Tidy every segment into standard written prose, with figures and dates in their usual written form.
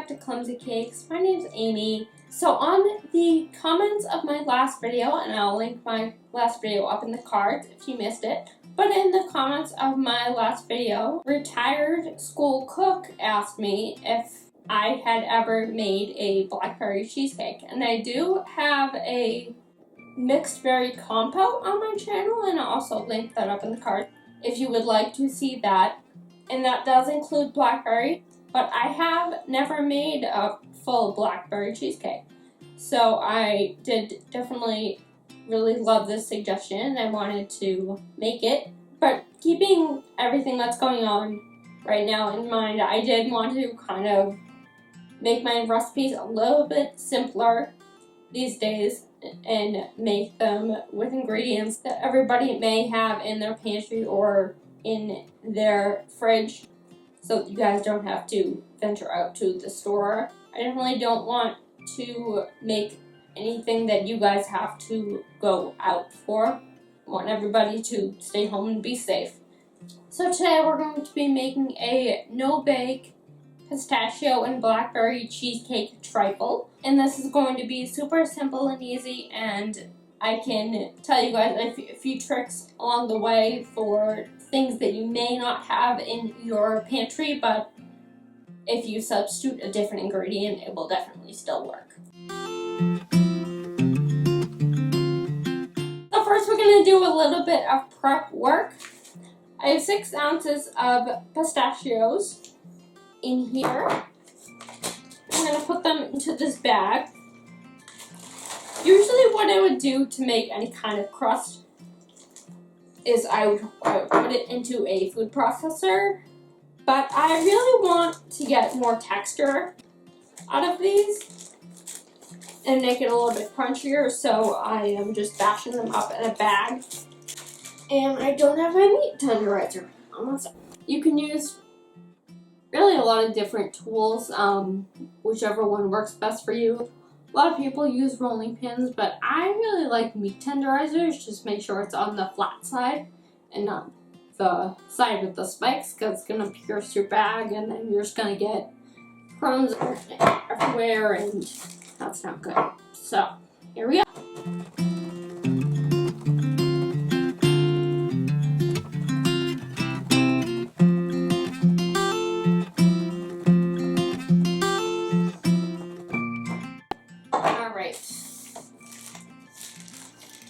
back to Clumsy Cakes. My name's Amy. So on the comments of my last video, and I'll link my last video up in the cards if you missed it, but in the comments of my last video, retired school cook asked me if I had ever made a blackberry cheesecake. And I do have a mixed berry compote on my channel, and I'll also link that up in the card if you would like to see that. And that does include blackberry, but I have never made a full blackberry cheesecake. So I did definitely really love this suggestion, and I wanted to make it. But keeping everything that's going on right now in mind, I did want to kind of make my recipes a little bit simpler these days and make them with ingredients that everybody may have in their pantry or in their fridge, so that you guys don't have to venture out to the store. I definitely don't want to make anything that you guys have to go out for. I want everybody to stay home and be safe. So today we're going to be making a no-bake pistachio and blackberry cheesecake trifle. And this is going to be super simple and easy, and I can tell you guys a few tricks along the way for things that you may not have in your pantry, but if you substitute a different ingredient, it will definitely still work. So first we're going to do a little bit of prep work. I have 6 ounces of pistachios in here. I'm going to put them into this bag. Usually what I would do to make any kind of crust is I would put it into a food processor, but I really want to get more texture out of these and make it a little bit crunchier, so I am just bashing them up in a bag. And I don't have my meat tenderizer. You can use really a lot of different tools, whichever one works best for you. A lot of people use rolling pins, but I really like meat tenderizers. Just make sure it's on the flat side and not the side with the spikes, because it's going to pierce your bag and then you're just going to get crumbs everywhere, and that's not good. So, here we go.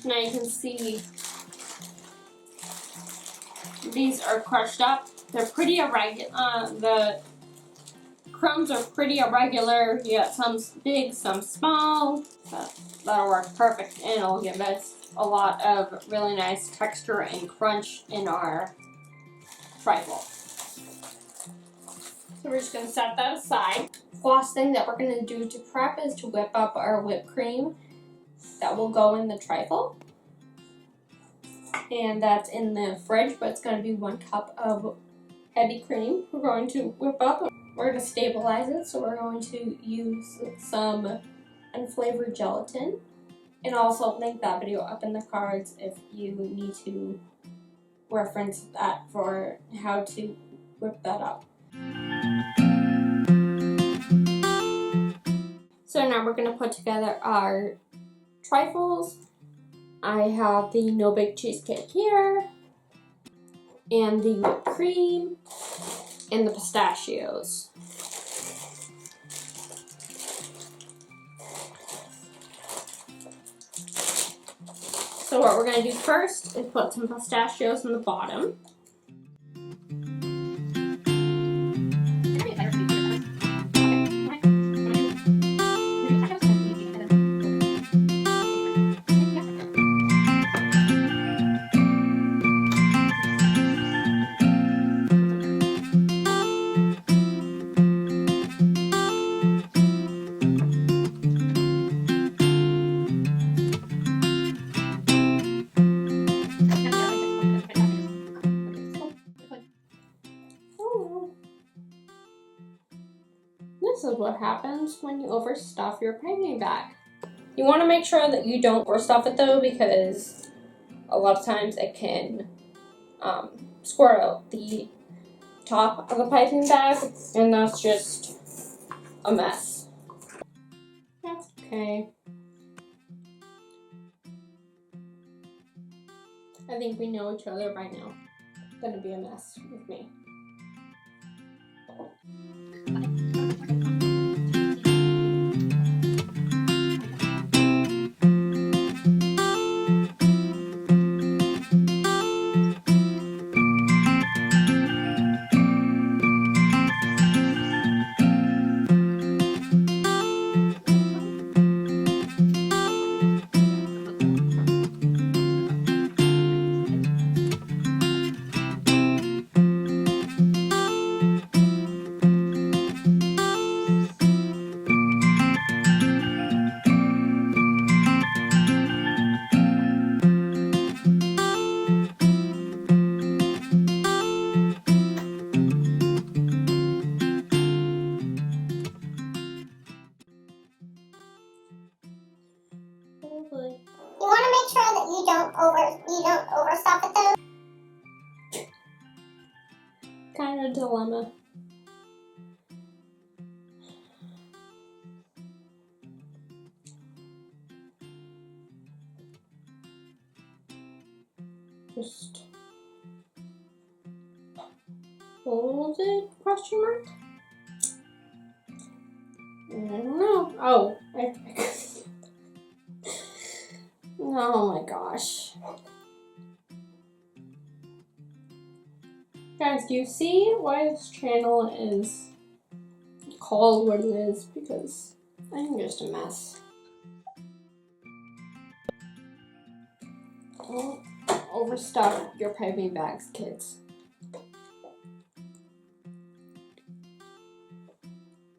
Now you can see these are crushed up. They're pretty irregular. The crumbs are pretty irregular. You got some big, some small. That'll work perfect, and it'll give us a lot of really nice texture and crunch in our trifle. So we're just going to set that aside. The last thing that we're going to do to prep is to whip up our whipped cream that will go in the trifle. And that's in the fridge, but it's going to be 1 cup of heavy cream we're going to whip up. We're going to stabilize it, so we're going to use some unflavored gelatin. And I'll also link that video up in the cards if you need to reference that for how to whip that up. So now we're going to put together our trifles. I have the no-bake cheesecake here, and the whipped cream, and the pistachios. So what we're going to do first is put some pistachios in the bottom. This is what happens when you overstuff your picnic bag. You want to make sure that you don't overstuff it though, because a lot of times it can squirt out the top of the piping bag, and that's just a mess. That's okay. I think we know each other by now. It's gonna be a mess with me. You want to make sure that you don't overstuff it though. Kind of a dilemma. Just hold it? Question mark? I don't know. Oh, oh my gosh. Guys, do you see why this channel is called what it is? Because I'm just a mess. Don't overstuff your piping bags, kids.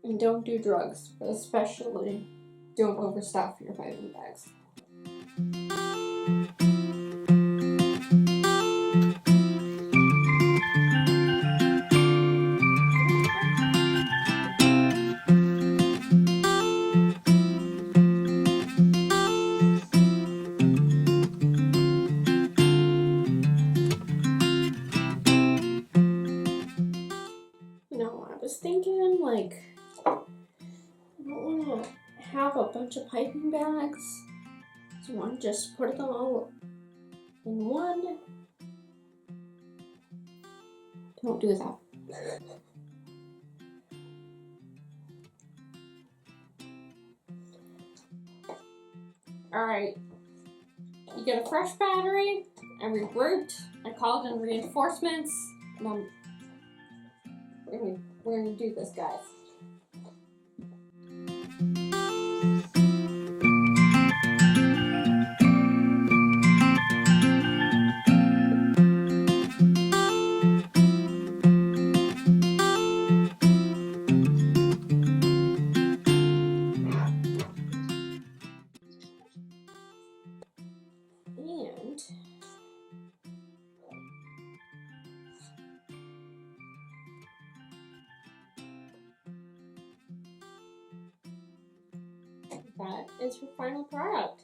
And don't do drugs, but especially don't overstuff your piping bags. You know, I was thinking, like, I don't want to have a bunch of piping bags. So I want to just put them all in one. Don't do that. Alright. You get a fresh battery. I regrouped. I called in reinforcements. And we're gonna do this, guys. That is your final product.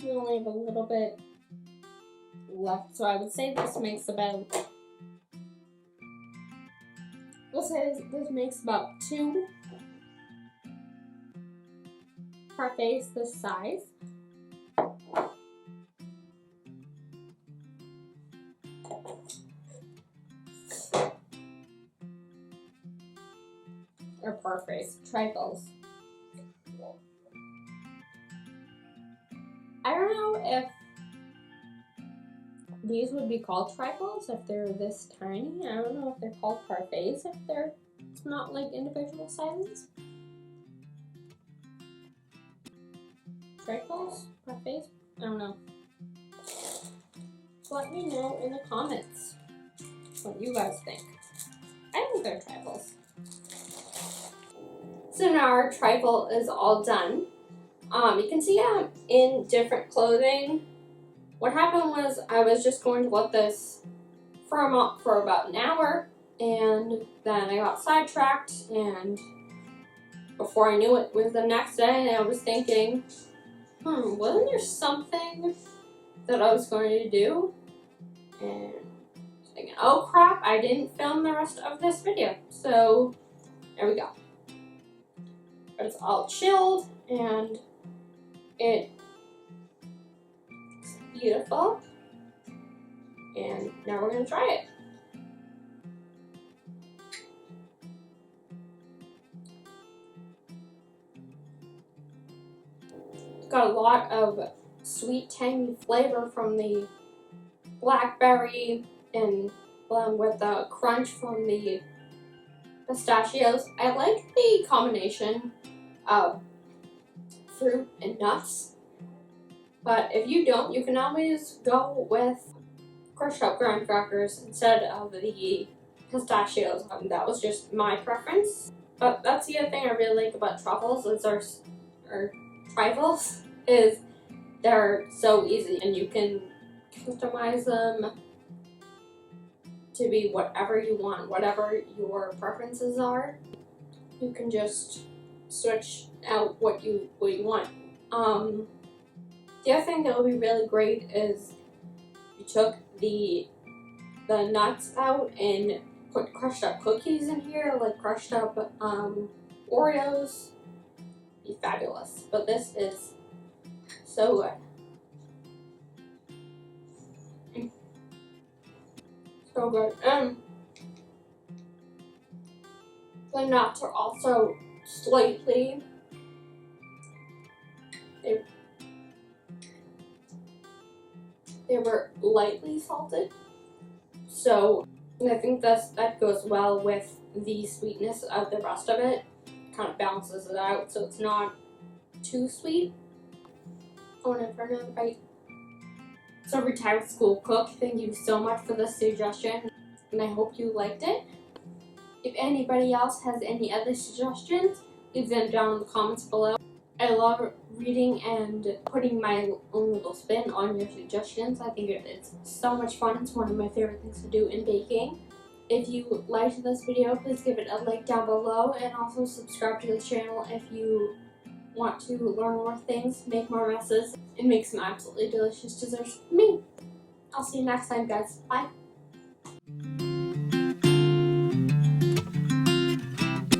We only have a little bit left, so I would say this makes about, we'll say this makes about 2 parfaits this size. Or parfaits, trifles. I don't know if these would be called trifles if they're this tiny. I don't know if they're called parfaits if they're not like individual sizes. Trifles? Parfaits? I don't know. Let me know in the comments what you guys think. I think they're trifles. So now our trifle is all done. You can see I'm in different clothing. What happened was I was just going to let this firm up for about an hour, and then I got sidetracked, and before I knew it was the next day, and I was thinking, wasn't there something that I was going to do? And And oh crap, I didn't film the rest of this video. So there we go. But it's all chilled and it's beautiful. And now we're gonna try it. It's got a lot of sweet, tangy flavor from the blackberry and along with the crunch from the pistachios. I like the combination of fruit and nuts, but if you don't, you can always go with crushed up graham crackers instead of the pistachios. That was just my preference. But that's the other thing I really like about truffles is or trifles is they're so easy and you can customize them to be whatever you want, whatever your preferences are. You can just switch out what you want. The other thing that would be really great is you took the nuts out and put crushed up cookies in here, like crushed up Oreos. Be fabulous. But this is so good. So good. The nuts are also slightly, they were lightly salted. So I think that goes well with the sweetness of the rest of it. Kind of balances it out so it's not too sweet. Going in for another bite. So retired school cook, thank you so much for this suggestion and I hope you liked it. If anybody else has any other suggestions, leave them down in the comments below. I love reading and putting my own little spin on your suggestions. I think it's so much fun. It's one of my favorite things to do in baking. If you liked this video, please give it a like down below and also subscribe to the channel if you want to learn more things, make more messes, and make some absolutely delicious desserts for me. I'll see you next time, guys. Bye.